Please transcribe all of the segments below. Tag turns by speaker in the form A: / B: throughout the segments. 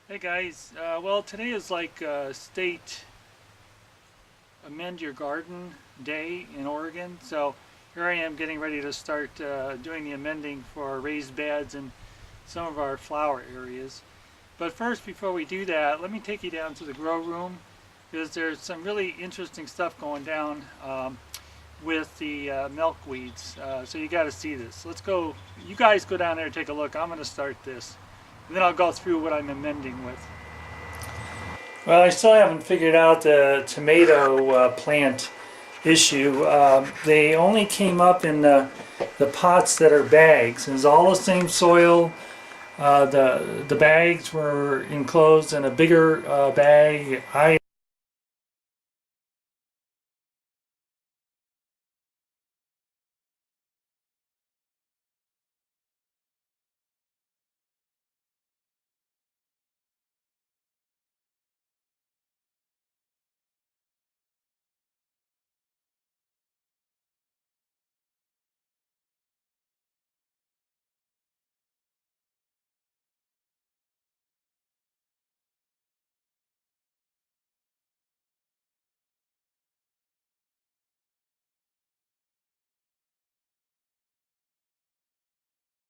A: Hey guys, well today is like state amend your garden day in Oregon, so here I am getting ready to start doing the amending for our raised beds and some of our flower areas. But first, before we do that, let me take you down to the grow room because there's some really interesting stuff going down with the milkweeds. So you got to see this. Let's go. You guys go down there and take a look. I'm going to start this, and then I'll go through what I'm amending with. Well, I still haven't figured out the tomato plant issue. They only came up in the pots that are bags. It's all the same soil. The bags were enclosed in a bigger bag. I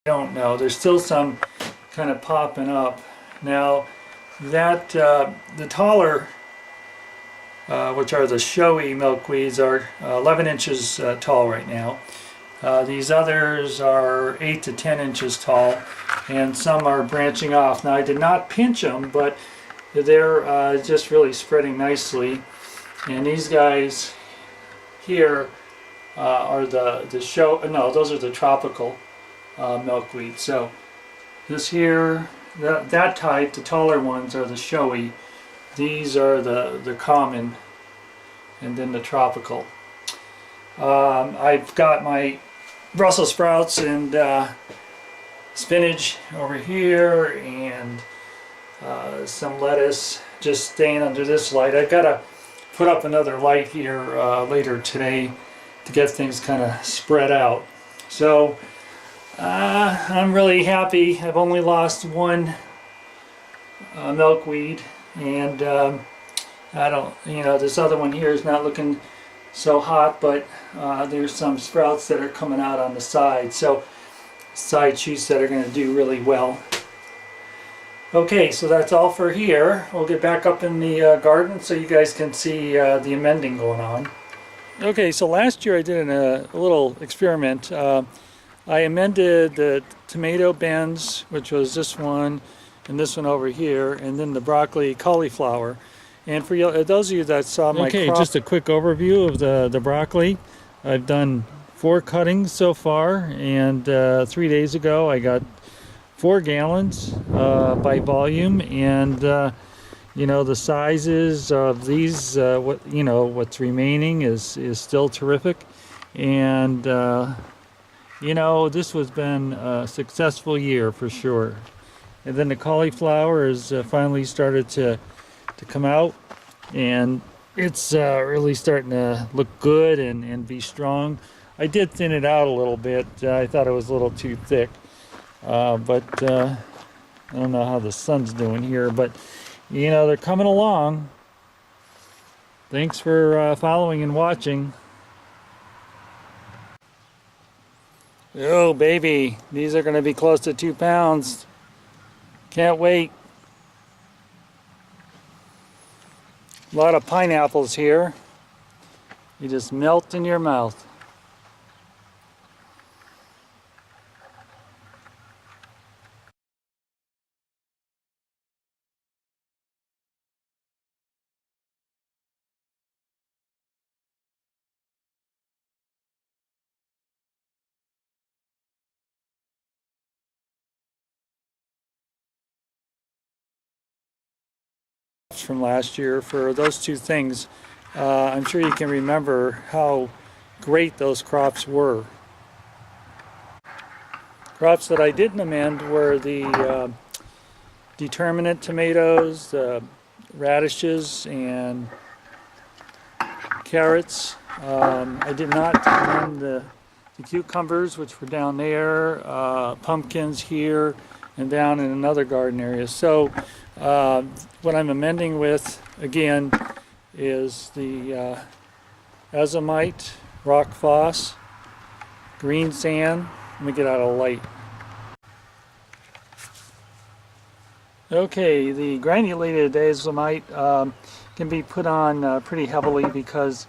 A: don't know. There's still some kind of popping up. Now that the taller, which are the showy milkweeds, are 11 inches tall right now. These others are 8 to 10 inches tall, and some are branching off. Now I did not pinch them, but they're just really spreading nicely. And these guys here are the show. No, those are the tropical milkweed. So this here, that type, the taller ones are the showy. These are the common, and then the tropical. I've got my Brussels sprouts and spinach over here, and some lettuce just staying under this light. I've got to put up another light here later today to get things kind of spread out. So I'm really happy. I've only lost one milkweed, and I don't, this other one here is not looking so hot, but there's some sprouts that are coming out on the side, so side shoots that are going to do really well. Okay, so that's all for here. We'll get back up in the garden so you guys can see the amending going on. Okay, so last year I did a little experiment. I amended the tomato bends, which was this one and this one over here, and then the broccoli cauliflower. And for those of you that saw my crop, just a quick overview of the broccoli. I've done 4 cuttings so far, and 3 days ago I got 4 gallons by volume, and the sizes of these, what's remaining is still terrific, and this has been a successful year for sure. And then the cauliflower has finally started to come out, and it's really starting to look good and be strong. I did thin it out a little bit. I thought it was a little too thick, but I don't know how the sun's doing here, but they're coming along. Thanks for following and watching. Oh baby, these are going to be close to 2 pounds. Can't wait. A lot of pineapples here. You just melt in your mouth. From last year for those 2 things. I'm sure you can remember how great those crops were. Crops that I didn't amend were the determinate tomatoes, radishes, and carrots. I did not amend the cucumbers, which were down there, pumpkins here, and down in another garden area. So what I'm amending with again is the azomite, rock phos, green sand. Let me get out of light. Okay, the granulated azomite can be put on pretty heavily because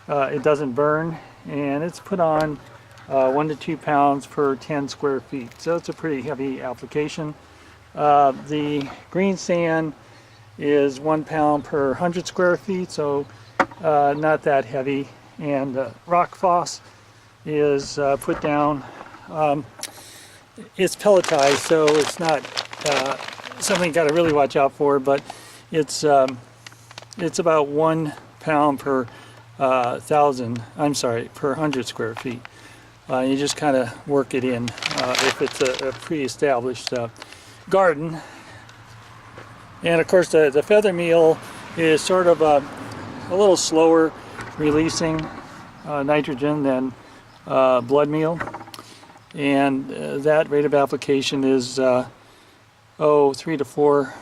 A: it doesn't burn, and it's put on 1 to 2 pounds per 10 square feet. So it's a pretty heavy application. The green sand is 1 pound per 100 square feet, so not that heavy. And rock phos is put down. It's pelletized, so it's not something you got to really watch out for, but it's about 1 pound per per 100 square feet. You just kind of work it in if it's a pre-established garden. And of course the feather meal is sort of a little slower releasing nitrogen than blood meal, and that rate of application is 3 to 4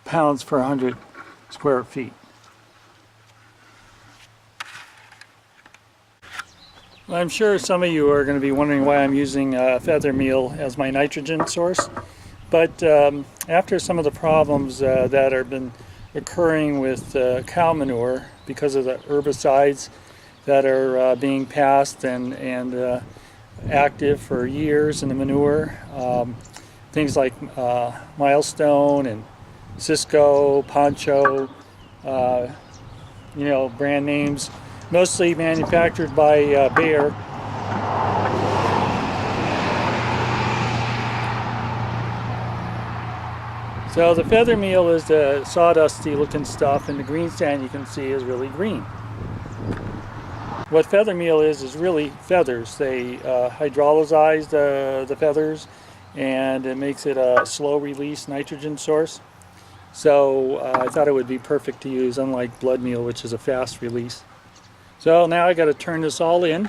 A: pounds per 100 square feet. Well, I'm sure some of you are going to be wondering why I'm using feather meal as my nitrogen source, but after some of the problems that have been occurring with cow manure because of the herbicides that are being passed and active for years in the manure, things like Milestone and Cisco, Poncho, brand names, mostly manufactured by Bayer. So the feather meal is the sawdusty looking stuff, and the green sand you can see is really green. What feather meal is really feathers. They hydrolyze the feathers, and it makes it a slow release nitrogen source. So I thought it would be perfect to use, unlike blood meal, which is a fast release. So now I got to turn this all in.